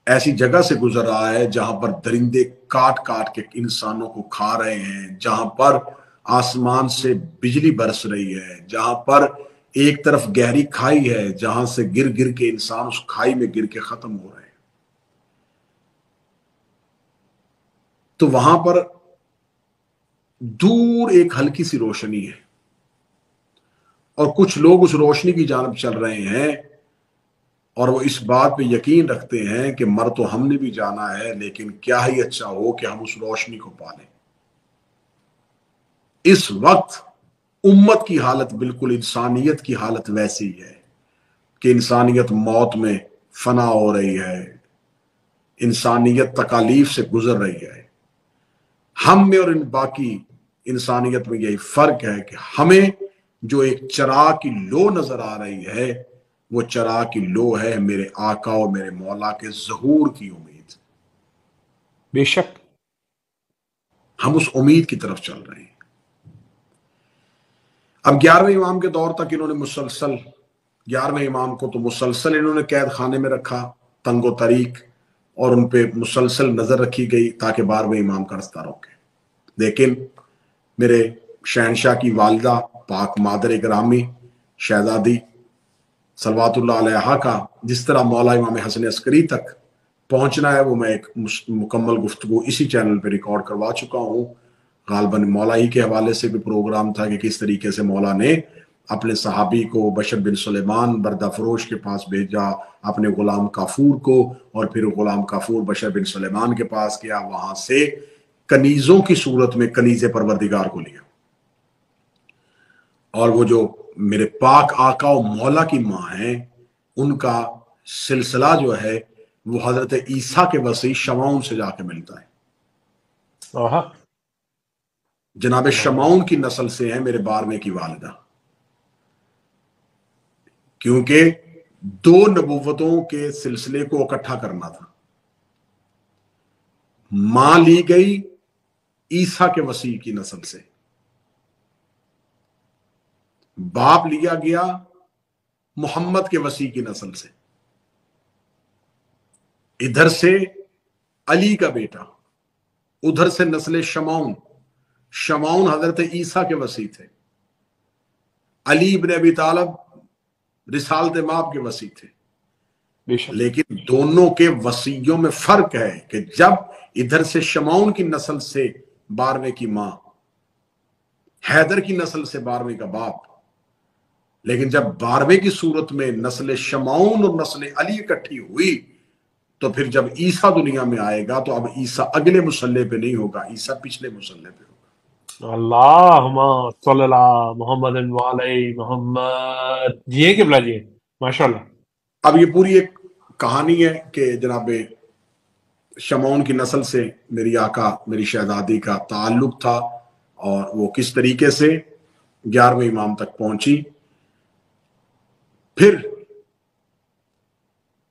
ایسی جگہ سے گزر رہا ہے جہاں پر درندے کاٹ کاٹ کے انسانوں کو کھا رہے ہیں، جہاں پر آسمان سے بجلی برس رہی ہے، جہاں پر ایک طرف گہری کھائی ہے جہاں سے گر گر کے انسان اس کھائی میں گر کے ختم ہو رہے ہیں. تو وہاں پر دور ایک ہلکی سی روشنی ہے، اور کچھ لوگ اس روشنی کی جانب چل رہے ہیں، اور وہ اس بات پہ یقین رکھتے ہیں کہ مر تو ہم نے بھی جانا ہے، لیکن کیا ہی اچھا ہو کہ ہم اس روشنی کو پالیں. اس وقت امت کی حالت بالکل انسانیت کی حالت ویسی ہے کہ انسانیت موت میں فنا ہو رہی ہے، انسانیت تکالیف سے گزر رہی ہے. ہم میں اور ان باقی انسانیت میں یہی فرق ہے کہ ہمیں جو ایک چراغ کی لو نظر آ رہی ہے، وہ چراغ کی لو ہے میرے آقا اور میرے مولا کے ظہور کی امید. بے شک ہم اس امید کی طرف چل رہے ہیں. اب 11ویں امام کے دور تک انہوں نے 11ویں امام کو تو مسلسل انہوں نے قید خانے میں رکھا، تنگ و طریق، اور ان پہ مسلسل نظر رکھی گئی تاکہ 12ویں امام کا رستہ روکے. لیکن میرے شہنشاہ کی والدہ پاک مادر گرامی شہزادی صلوات اللہ علیہا کا جس طرح مولا امام حسن عسکری تک پہنچنا ہے، وہ میں ایک مکمل گفتگو اسی چینل پہ ریکارڈ کروا چکا ہوں. غالباً مولا ہی کے حوالے سے بھی پروگرام تھا کہ کس طریقے سے مولا نے اپنے صحابی کو بشر بن سلیمان بردہ فروش کے پاس بھیجا، اپنے غلام کافور کو، اور پھر غلام کافور بشر بن سلیمان کے پاس گیا، وہاں سے کنیزوں کی صورت میں کنیز پروردگار کو لیا. اور وہ جو میرے پاک آقا و مولا کی ماں ہیں، ان کا سلسلہ جو ہے وہ حضرت عیسیٰ کے وسیع شمعون سے جا کے ملتا ہے. جناب شمعون کی نسل سے ہیں میرے 12ویں کی والدہ. کیونکہ دو نبوتوں کے سلسلے کو اکٹھا کرنا تھا. ماں لی گئی عیسیٰ کے مسیح کی نسل سے، باپ لیا گیا محمد کے مسیح کی نسل سے. ادھر سے علی کا بیٹا، ادھر سے نسل شمعون. شمعون حضرت عیسیٰ کے وصی تھے. علی ابن ابی طالب رسالت مآب کے وصی تھے. لیکن دونوں کے وصیوں میں فرق ہے کہ جب ادھر سے شمعون کی نسل سے 12ویں کی ماں، حیدر کی نسل سے 12ویں کا باپ، لیکن جب 12ویں کی صورت میں نسل شمعون اور نسل علی اکٹھی ہوئی تو پھر جب عیسیٰ دنیا میں آئے گا تو اب عیسیٰ اگلے مصلے پہ نہیں ہوگا، عیسیٰ پچھلے مصلے پہ ہوگا. اللہم صلی اللہ محمد علیہ محمد. جی قبلہ جی، ماشاءاللہ. اب یہ پوری ایک کہانی ہے کہ جناب شمعون کی نسل سے میری آقا میری شہزادی کا تعلق تھا اور وہ کس طریقے سے 11ویں امام تک پہنچی. پھر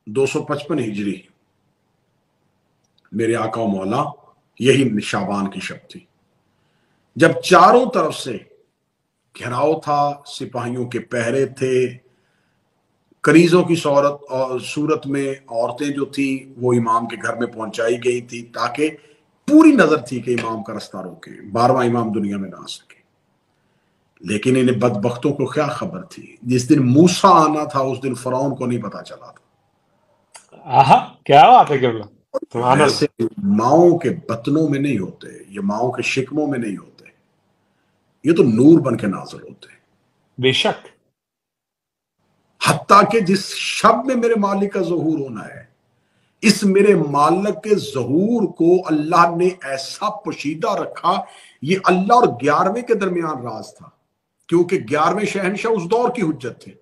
255 ہجری میرے آقا و مولا، یہی شعبان کی شب تھی جب چاروں طرف سے گھیراؤ تھا، سپاہیوں کے پہرے تھے، کنیزوں کی صورت میں عورتیں جو تھی وہ امام کے گھر میں پہنچائی گئی تھی تاکہ پوری نظر تھی کہ امام کا رستہ روکے، 12واں امام دنیا میں نہ آ سکے. لیکن انہیں بدبختوں کو کیا خبر تھی، جس دن موسیٰ آنا تھا اس دن فرعون کو نہیں پتا چلا تھا. کیا بات ہے قبلہ. ایسے ماؤں کے بطنوں میں نہیں ہوتے، یہ ماؤں کے شکموں میں نہیں ہوتے، یہ تو نور بن کے نازل ہوتے ہیں. بے شک. حتیٰ کہ جس شب میں میرے مالک کا ظہور ہونا ہے، اس میرے مالک کے ظہور کو اللہ نے ایسا پوشیدہ رکھا. یہ اللہ اور 11ویں کے درمیان راز تھا، کیونکہ 11ویں شہنشاہ اس دور کی حجت تھے.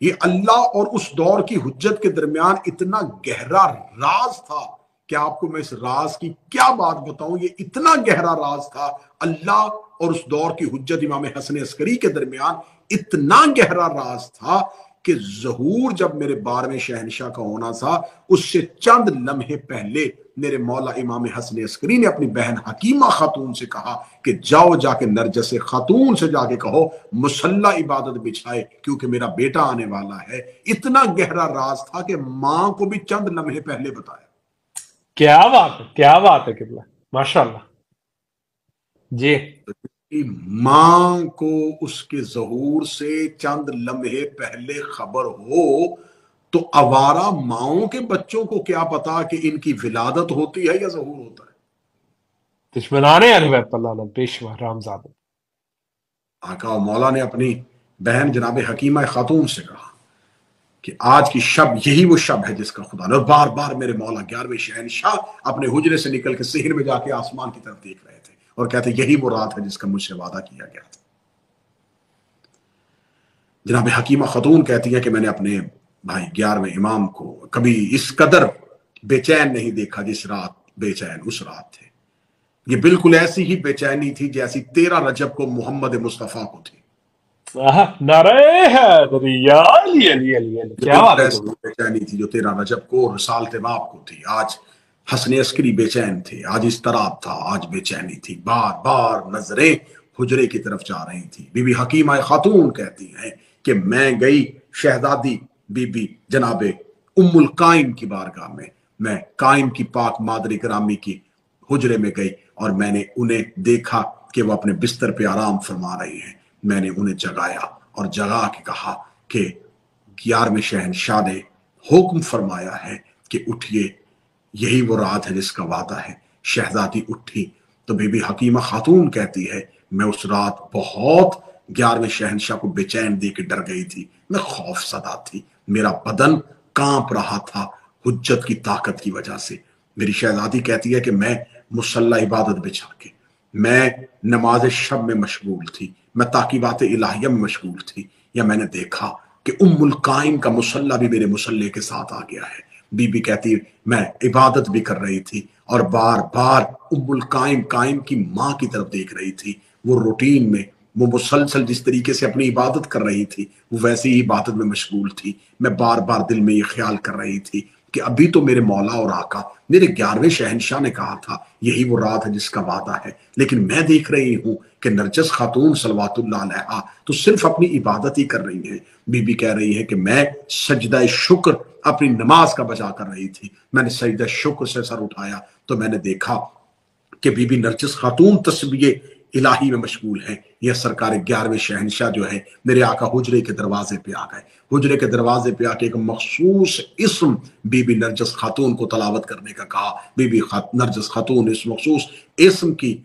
یہ اللہ اور اس دور کی حجت کے درمیان اتنا گہرا راز تھا کہ آپ کو میں اس راز کی کیا بات بتاؤں. یہ اتنا گہرا راز تھا، اللہ اور اس دور کی حجت امام حسن عسکری کے درمیان اتنا گہرا راز تھا کہ ظہور جب میرے 12ویں شہنشاہ کا ہونا تھا، اس سے چند لمحے پہلے میرے مولا امام حسن عسکری نے اپنی بہن حکیمہ خاتون سے کہا کہ جاؤ جا کے نرجس خاتون سے جا کے کہو مصلی عبادت بچھائے کیونکہ میرا بیٹا آنے والا ہے. اتنا گہرا راز تھا کہ ماں کو بھی چند لمحے پہلے بتایا. کیا بات ہے، کیا بات ہے قبلہ، ماشاءاللہ. جی. ماں کو اس کے ظہور سے چند لمحے پہلے خبر ہو تو آوارہ ماؤں کے بچوں کو کیا پتا کہ ان کی ولادت ہوتی ہے یا ظہور ہوتا ہے. دشمنان اہل بیت اللہ پیشوا رامزاد. آقا و مولا نے اپنی بہن جناب حکیمہ خاتون سے کہا کہ آج کی شب یہی وہ شب ہے جس کا خدا نے. اور بار بار میرے مولا 11ویں شہنشاہ اپنے حجرے سے نکل کے صحن میں جا کے آسمان کی طرف دیکھ رہے تھے اور کہتے یہی وہ رات ہے جس کا مجھ سے وعدہ کیا گیا تھا. جناب حکیمہ خاتون کہتی ہے کہ میں نے اپنے بھائی 11ویں امام کو کبھی اس قدر بے چین نہیں دیکھا جس رات بے چین اس رات تھے. یہ بالکل ایسی ہی بے چینی تھی جیسی 13 رجب کو محمد مصطفیٰ کو تھی. نعرہ حیدری علی علی علی. کیا بات ہے. بے چینی تھی جو 13 رجب کو رسالت مآب کو تھی. آج حسن عسکری بے چین تھے، آج اضطراب تھا، آج بے چینی تھی. بار بار نظریں حجرے کی طرف جا رہی تھی. بی بی حکیمہ خاتون کہتی ہیں کہ میں گئی شہزادی بی بی جناب ام القائم کی بارگاہ میں قائم کی پاک مادر گرامی کی حجرے میں گئی اور میں نے انہیں دیکھا کہ وہ اپنے بستر پہ آرام فرما رہی ہیں. میں نے انہیں جگایا اور جگا کے کہا کہ 11ویں شہنشاہ نے حکم فرمایا ہے کہ اٹھیے، یہی وہ رات ہے جس کا وعدہ ہے. شہزادی اٹھی تو بی بی حکیمہ خاتون کہتی ہے میں اس رات بہت 11ویں شہنشاہ کو بے چین دے کے ڈر گئی تھی. میں خوف زدہ تھی، میرا بدن کانپ رہا تھا حجت کی طاقت کی وجہ سے. میری شہزادی کہتی ہے کہ میں مصلی عبادت بچھا کے میں نماز شب میں مشغول تھی، میں تاقیبات الہیہ میں مشغول تھی، یا میں نے دیکھا کہ ام القائم کا مصلی بھی میرے مصلی کے ساتھ آ گیا ہے. بی بی کہتی میں عبادت بھی کر رہی تھی اور بار بار ام القائم قائم کی ماں کی طرف دیکھ رہی تھی. وہ روٹین میں وہ مسلسل جس طریقے سے اپنی عبادت کر رہی تھی وہ ویسی ہی عبادت میں مشغول تھی. میں بار بار دل میں یہ خیال کر رہی تھی کہ ابھی تو میرے مولا اور آقا میرے 11ویں شہنشاہ نے کہا تھا یہی وہ رات ہے جس کا وعدہ ہے، لیکن میں دیکھ رہی ہوں کہ نرجس خاتون صلوات اللہ علیہا تو صرف اپنی عبادت ہی کر رہی ہیں. بی بی کہہ رہی ہے کہ میں سجدہ شکر اپنی نماز کا بجا کر رہی تھی. میں نے سجدہ شکر سے سر اٹھایا تو میں نے دیکھا کہ بی بی نرجس خاتون تسبیح الہی میں مشغول ہیں. یہ سرکار 11ویں شہنشاہ جو ہے میرے آقا حجرے کے دروازے پہ آ گئے. حجرے کے دروازے پہ آ کے ایک مخصوص اسم بی بی نرجس خاتون کو تلاوت کرنے کا کہا. بی بی نرجس خاتون اس مخصوص اسم کی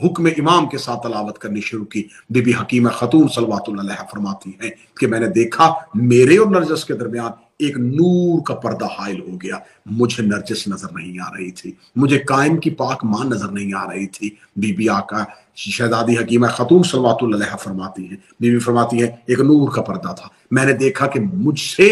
حکم امام کے ساتھ تلاوت کرنی شروع کی. بی بی حکیمہ خاتون صلوات اللہ علیہا فرماتی ہیں کہ میں نے دیکھا میرے اور نرجس کے درمیان ایک نور کا پردہ حائل ہو گیا. مجھے نرجس نظر نہیں آ رہی تھی، مجھے قائم کی پاک ماں نظر نہیں آ رہی تھی. بی بی آقا شہزادی حکیمہ خاتون صلوات اللہ علیہا فرماتی ہیں، بی بی فرماتی ہے ایک نور کا پردہ تھا. میں نے دیکھا کہ مجھ سے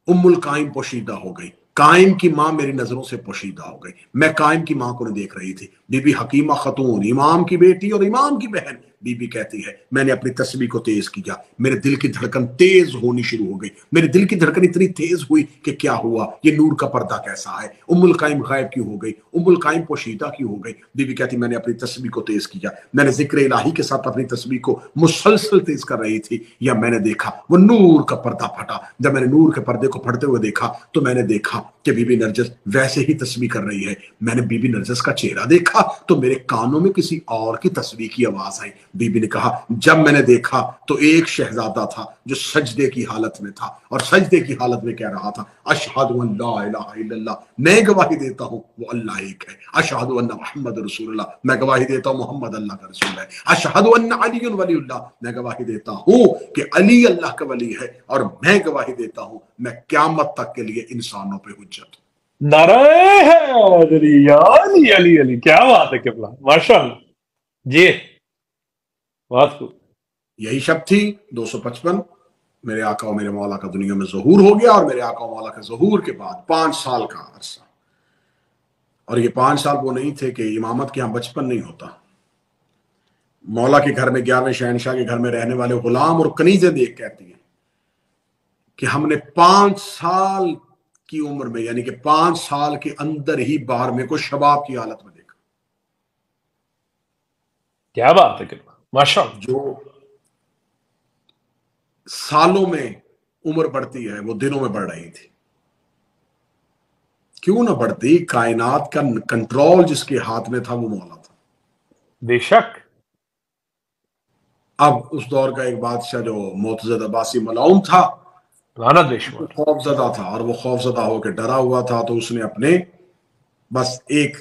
ام القائم پوشیدہ ہو گئی، قائم کی ماں میری نظروں سے پوشیدہ ہو گئی. میں قائم کی ماں کو نہیں دیکھ رہی تھی. بی بی حکیمہ خاتون امام کی بیٹی اور امام کی بہن بی بی کہتی ہے میں نے اپنی تسبیح کو تیز کیا. میرے دل کی دھڑکن تیز ہونی شروع ہو گئی. میرے دل کی دھڑکن اتنی تیز ہوئی کہ کیا ہوا، یہ نور کا پردہ کیسا ہے، ام القائم غائب کیوں ہو گئی، ام القائم پوشیدہ کیوں ہو گئی. بی بی کہتی میں نے اپنی تسبیح کو تیز کیا. میں نے ذکر الہی کے ساتھ اپنی تسبیح کو مسلسل تیز کر رہی تھی یا میں نے دیکھا وہ نور کا پردہ پھٹا. جب میں نے نور کے پردے کو پھٹتے ہوئے دیکھا تو میں نے دیکھا کہ بی بی نرجس ویسے ہی تسبیح کر رہی ہے. میں نے بی بی نرجس کا چہرہ دیکھا تو میرے کانوں میں کسی اور کی تسبیح کی آواز آئی. بی بی نے کہا جب میں نے دیکھا تو ایک شہزادہ تھا جو سجدے کی حالت میں تھا اور سجدے کی حالت میں کہہ رہا تھا اشہد ان لا الہ الا اللہ، میں گواہی دیتا ہوں وہ اللہ ایک ہے. اشہد ان محمد رسول اللہ، میں گواہی دیتا ہوں محمد اللہ کا رسول ہے. اشہد ان علی ولی اللہ، میں گواہی دیتا ہوں کہ علی اللہ کا ولی ہے. اور میں گواہی دیتا ہوں میں قیامت تک کے لیے انسانوں پہ حجت ہوں. نعرہ حیدری علی علی علی، کیا بات ہے قبلہ، ماشاء اللہ جی، بہت خوب. یہی شب تھی 255. میرے آقا و میرے مولا کا دنیا میں ظہور ہو گیا. اور میرے آقا و مولا کے ظہور کے بعد 5 سال کا عرصہ، اور یہ 5 سال وہ نہیں تھے کہ امامت کے ہاں بچپن نہیں ہوتا. مولا کے گھر میں 11ویں شہنشاہ کے گھر میں رہنے والے غلام اور کنیزیں دیکھ کہتی ہیں کہ ہم نے 5 سال کی عمر میں یعنی کہ 5 سال کے اندر ہی باہر میں کو شباب کی حالت میں دیکھا. کیا بات ہے قبلہ، ماشاء اللہ. جو سالوں میں عمر بڑھتی ہے وہ دنوں میں بڑھ رہی تھی. کیوں نہ بڑھتی، کائنات کا کنٹرول جس کے ہاتھ میں تھا وہ مولا تھا. بے شک. اب اس دور کا ایک بادشاہ جو معتضد عباسی ملعون تھا لعنت بے شمار. خوف زدہ تھا، اور وہ خوف زدہ ہو کے ڈرا ہوا تھا. تو اس نے اپنے بس ایک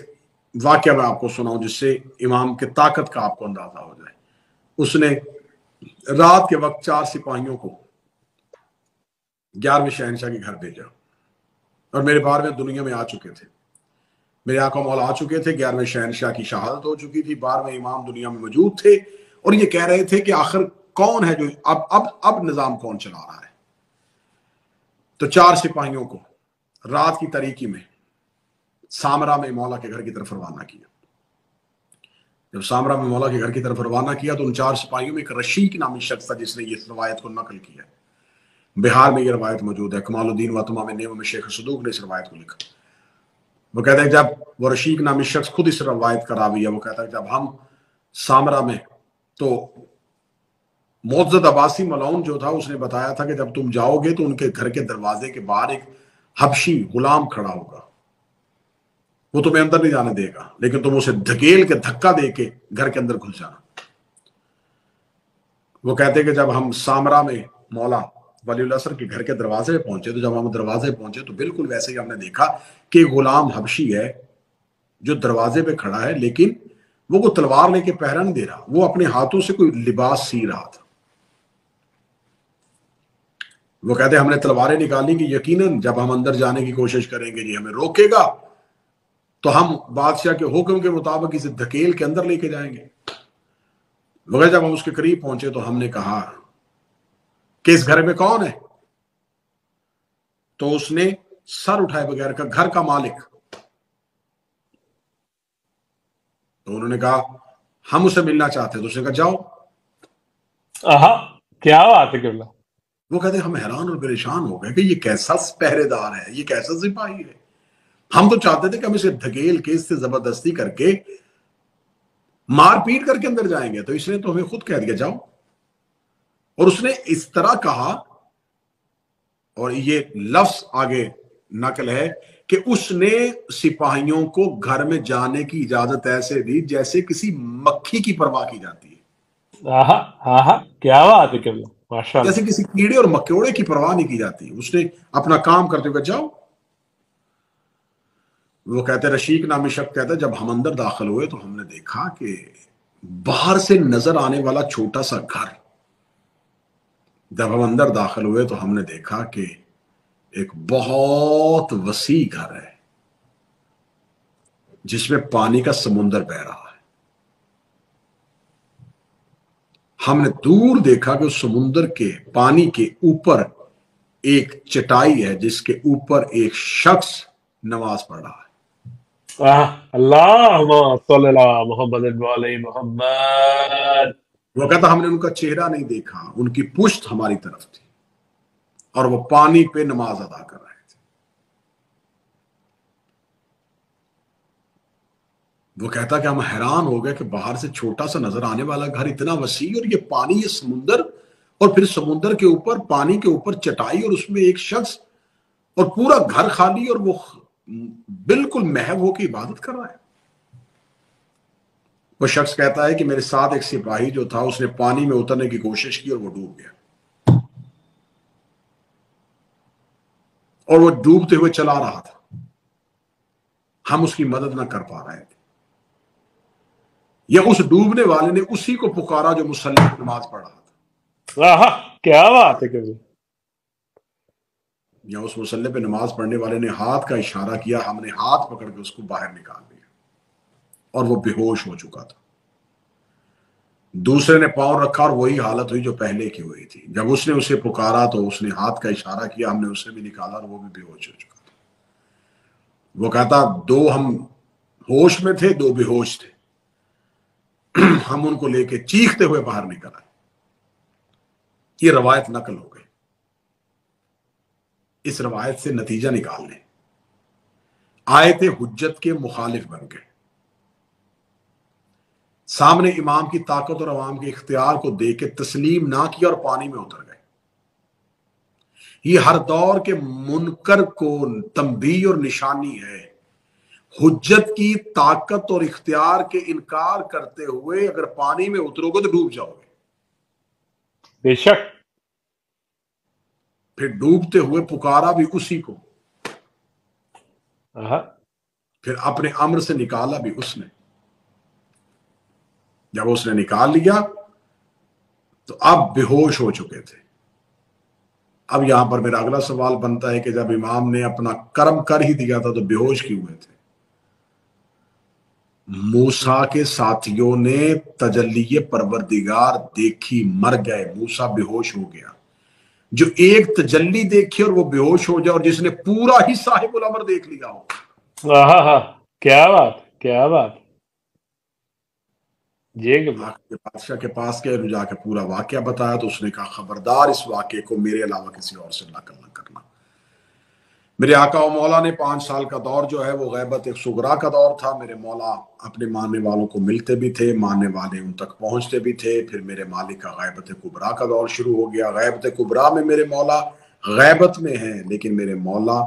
واقعہ میں آپ کو سناؤں جس سے امام کے طاقت کا آپ کو اندازہ ہو جائے. اس نے رات کے وقت 4 سپاہیوں کو 11ویں شہنشاہ کے گھر بھیجا، اور میرے بار میں دنیا میں آ چکے تھے. میرے آقا مولا آ چکے تھے، 11ویں شہنشاہ کی شہادت ہو چکی تھی، 12ویں امام دنیا میں موجود تھے، اور یہ کہہ رہے تھے کہ آخر کون ہے جو اب نظام کون چلا رہا ہے. تو 4 سپاہیوں کو رات کی تاریکی میں سامرا میں مولا کے گھر کی طرف روانہ کیا. جب سامرا میں مولا کے گھر کی طرف روانہ کیا تو ان 4 سپاہیوں میں ایک رشید نامی شخص تھا جس نے اس روایت کو نقل کیا. بہار میں یہ روایت موجود ہے، کمال الدین و تمام نیو میں شیخ صدوق نے اس روایت کو لکھا. وہ کہتا ہے جب وہ رشید نامی شخص خود اس روایت کا راوی ہے، وہ کہتا ہے جب ہم سامرا میں، تو معتضد عباسی ملعون جو تھا اس نے بتایا تھا کہ جب تم جاؤ گے تو ان کے گھر کے دروازے کے باہر ایک حبشی غلام کھڑا ہوگا، وہ تمہیں اندر نہیں جانے دے گا، لیکن تم اسے دھکیل کے دھکا دے کے گھر کے اندر گھس جانا. وہ کہتے کہ جب ہم سامرا میں مولا ولی الاسر کے گھر کے دروازے پہ پہنچے تو جب ہم دروازے پہنچے تو بالکل ویسے ہی ہم نے دیکھا کہ غلام حبشی ہے جو دروازے پہ کھڑا ہے، لیکن وہ کوئی تلوار لے کے پہرا نہیں دے رہا، وہ اپنے ہاتھوں سے کوئی لباس سی رہا تھا. وہ کہتے ہیں ہم نے تلواریں نکالیں کہ یقیناً جب ہم اندر جانے کی کوشش کریں گے جی ہمیں روکے گا تو ہم بادشاہ کے حکم کے مطابق اسے دھکیل کے اندر لے کے جائیں گے. مگر جب ہم اس کے قریب پہنچے تو ہم نے کہا کہ اس گھر میں کون ہے؟ تو اس نے سر اٹھائے بغیر کا گھر کا مالک. تو انہوں نے کہا ہم اسے ملنا چاہتے ہیں. تو اس نے کہا جاؤ. کیا بات ہے قبلہ. وہ کہتے ہم حیران اور پریشان ہو گئے کہ یہ کیسا پہرے دار ہے، یہ کیسا سپاہی ہے. ہم تو چاہتے تھے کہ ہم اسے دھکیل کے اس سے زبردستی کر کے مار پیٹ کر کے اندر جائیں گے، تو اس نے تو ہمیں خود کہہ دیا جاؤ. اور اس نے اس طرح کہا، اور یہ لفظ آگے نقل ہے کہ اس نے سپاہیوں کو گھر میں جانے کی اجازت ایسے دی جیسے کسی مکھی کی پرواہ کی جاتی ہے، کیا بات ہے قبلہ، ماشاء جیسے اللہ. کسی کیڑے اور مکوڑے کی پرواہ نہیں کی جاتی. اس نے اپنا کام کرتے ہوئے جاؤ. وہ کہتے رشیق نامی شخص کہتا ہے جب ہم اندر داخل ہوئے تو ہم نے دیکھا کہ باہر سے نظر آنے والا چھوٹا سا گھر، جب ہم اندر داخل ہوئے تو ہم نے دیکھا کہ ایک بہت وسیع گھر ہے جس میں پانی کا سمندر بہہ رہا ہے. ہم نے دور دیکھا کہ اس سمندر کے پانی کے اوپر ایک چٹائی ہے جس کے اوپر ایک شخص نماز پڑھ رہا ہے. اللہم صلی اللہ محمد علی محمد. وہ کہتا ہم نے ان کا چہرہ نہیں دیکھا، ان کی پشت ہماری طرف تھی اور وہ پانی پہ نماز ادا کر رہے تھے. وہ کہتا کہ ہم حیران ہو گئے کہ باہر سے چھوٹا سا نظر آنے والا گھر اتنا وسیع، اور یہ پانی، یہ سمندر، اور پھر سمندر کے اوپر پانی کے اوپر چٹائی، اور اس میں ایک شخص، اور پورا گھر خالی، اور وہ بالکل محو ہو کے عبادت کر رہا ہے. وہ شخص کہتا ہے کہ میرے ساتھ ایک سپاہی جو تھا اس نے پانی میں اترنے کی کوشش کی اور وہ ڈوب گیا، اور وہ ڈوبتے ہوئے چلا رہا تھا. ہم اس کی مدد نہ کر پا رہے تھے، یا اس ڈوبنے والے نے اسی کو پکارا جو مصلی پہ نماز پڑھ رہا تھا. کیا بات ہے قبلہ. یا اس مصلی پہ نماز پڑھنے والے نے ہاتھ کا اشارہ کیا، ہم نے ہاتھ پکڑ کے اس کو باہر نکال دیا اور وہ بے ہوش ہو چکا تھا. دوسرے نے پاؤں رکھا اور وہی حالت ہوئی جو پہلے کی ہوئی تھی. جب اس نے اسے پکارا تو اس نے ہاتھ کا اشارہ کیا، ہم نے اسے بھی نکالا اور وہ بھی بے ہوش ہو چکا تھا. وہ کہتا دو ہم ہوش میں تھے، دو بے ہوش تھے. ہم ان کو لے کے چیختے ہوئے باہر نکل آئے. یہ روایت نقل ہو گئی. اس روایت سے نتیجہ نکال لیں، آیت حجت کے مخالف بن گئے. سامنے امام کی طاقت اور عوام کے اختیار کو دیکھ کے تسلیم نہ کیا اور پانی میں اتر گئے. یہ ہر دور کے منکر کو تنبیہ اور نشانی ہے. حجت کی طاقت اور اختیار کے انکار کرتے ہوئے اگر پانی میں اترو گے تو ڈوب جاؤ گے. بے شک. پھر ڈوبتے ہوئے پکارا بھی اسی کو، پھر اپنے امر سے نکالا بھی اس نے. جب اس نے نکال لیا تو اب بے ہوش ہو چکے تھے. اب یہاں پر میرا اگلا سوال بنتا ہے کہ جب امام نے اپنا کرم کر ہی دیا تھا تو بے ہوش کیوں ہوئے تھے؟ موسیٰ کے ساتھیوں نے تجلی پروردگار دیکھی، مر گئے. موسیٰ بے ہوش ہو گیا. جو ایک تجلی دیکھے اور وہ بے ہوش ہو جائے، اور جس نے پورا ہی صاحب الامر دیکھ لیا ہو. کیا بات، کیا بات. بادشاہ کے پاس گئے، جا کے پورا واقعہ بتایا تو اس نے کہا خبردار اس واقعے کو میرے علاوہ کسی اور سے نقل نہ کرنا. میرے آقا و مولا نے 5 سال کا دور جو ہے وہ غیبت صغریٰ کا دور تھا. میرے مولا اپنے ماننے والوں کو ملتے بھی تھے، ماننے والے ان تک پہنچتے بھی تھے. پھر میرے مالک کا غیبت کبریٰ کا دور شروع ہو گیا. غیبت کبریٰ میں میرے مولا غیبت میں ہیں، لیکن میرے مولا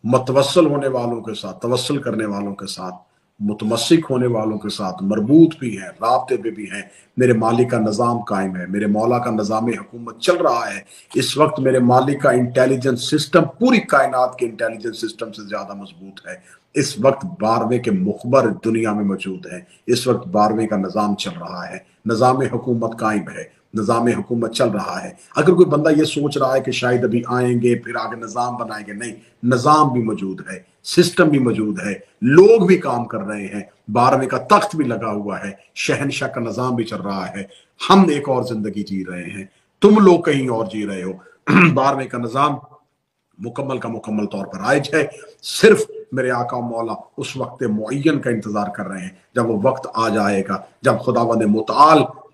متوسل ہونے والوں کے ساتھ، توسل کرنے والوں کے ساتھ، متمسک ہونے والوں کے ساتھ مربوط بھی ہیں، رابطے پہ بھی ہیں. میرے مالک کا نظام قائم ہے، میرے مولا کا نظام حکومت چل رہا ہے. اس وقت میرے مالک کا انٹیلیجنس سسٹم پوری کائنات کے انٹیلیجنس سسٹم سے زیادہ مضبوط ہے. اس وقت 12ویں کے مخبر دنیا میں موجود ہیں. اس وقت 12ویں کا نظام چل رہا ہے، نظام حکومت قائم ہے، نظام حکومت چل رہا ہے. اگر کوئی بندہ یہ سوچ رہا ہے کہ شاید ابھی آئیں گے پھر آگے نظام بنائیں گے، نہیں، نظام بھی موجود ہے، سسٹم بھی موجود ہے، لوگ بھی کام کر رہے ہیں، 12ویں کا تخت بھی لگا ہوا ہے، شہنشاہ کا نظام بھی چل رہا ہے. ہم ایک اور زندگی جی رہے ہیں، تم لوگ کہیں اور جی رہے ہو. 12ویں کا نظام مکمل کا مکمل طور پر رائج ہے. صرف میرے آقا و مولا اس وقت معین کا انتظار کر رہے ہیں، جب وہ وقت آ جائے گا جب خداوند متعال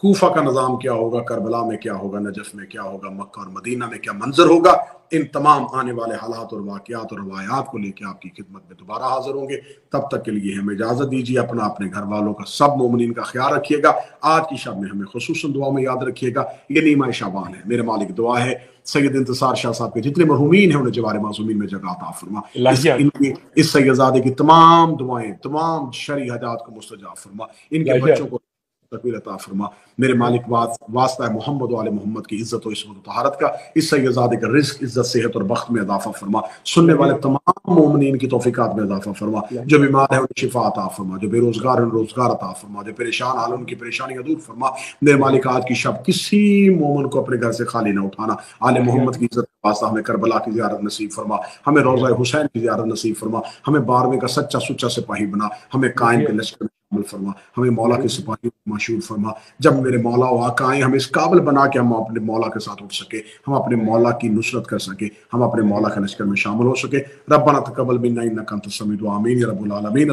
کوفہ کا نظام کیا ہوگا، کربلا میں کیا ہوگا، نجف میں کیا ہوگا، مکہ اور مدینہ میں کیا منظر ہوگا، ان تمام آنے والے حالات اور واقعات اور روایات کو لے کے آپ کی خدمت میں دوبارہ حاضر ہوں گے۔ تب تک کے لیے ہمیں اجازت دیجیے، اپنے گھر والوں کا، سب مومنین کا خیال رکھیے گا۔ آج کی شب میں ہمیں خصوصاً دعا میں یاد رکھیے گا، یہ نیمہ شعبان ہے، میرے مالک دعا ہے سید انتصار شاہ صاحب کے جتنے مرحومین ہیں انہیں جوار معصومین میں جگہ عطا فرما، اس سیدزادے کی تمام دعائیں، تمام شرعی حاجات کو مستجاب فرما، ان کے بچوں کو تکمیل عطا فرما، میرے مالک واسطہ محمد و آل محمد کی عزت و عصمت و طہارت کا، اس سیدزادے کا رزق، عزت، صحت اور بخت میں اضافہ فرما، سننے والے تمام مومنین کی توفیقات میں اضافہ فرما، جو بیمار ہیں انہیں شفا عطا فرما، جو بے روزگار ہیں انہیں روزگار عطا فرما، جو پریشان حال ان کی پریشانیاں دور فرما۔ میرے مالک آج کی شب کسی مومن کو اپنے گھر سے خالی نہ اٹھانا، آل محمد کی عزت کا واسطہ ہمیں کربلا کی زیارت نصیب فرما، ہمیں روضہ حسین کی زیارت نصیب فرما، ہمیں 12ویں کا سچا سچا سپاہی بنا، ہمیں قائم کے لشکر میں شامل فرما، ہمیں مولا کے سپاہی مشہور فرما۔ جب میرے مولا و آقا آئیں ہمیں اس قابل بنا کہ ہم اپنے مولا کے ساتھ اٹھ سکے، ہم اپنے مولا کی نصرت کر سکے، ہم اپنے مولا کے لشکر میں شامل ہو سکے۔ ربنا تقبل منا انک انت السمیع العلیم، آمین یا رب العالمین۔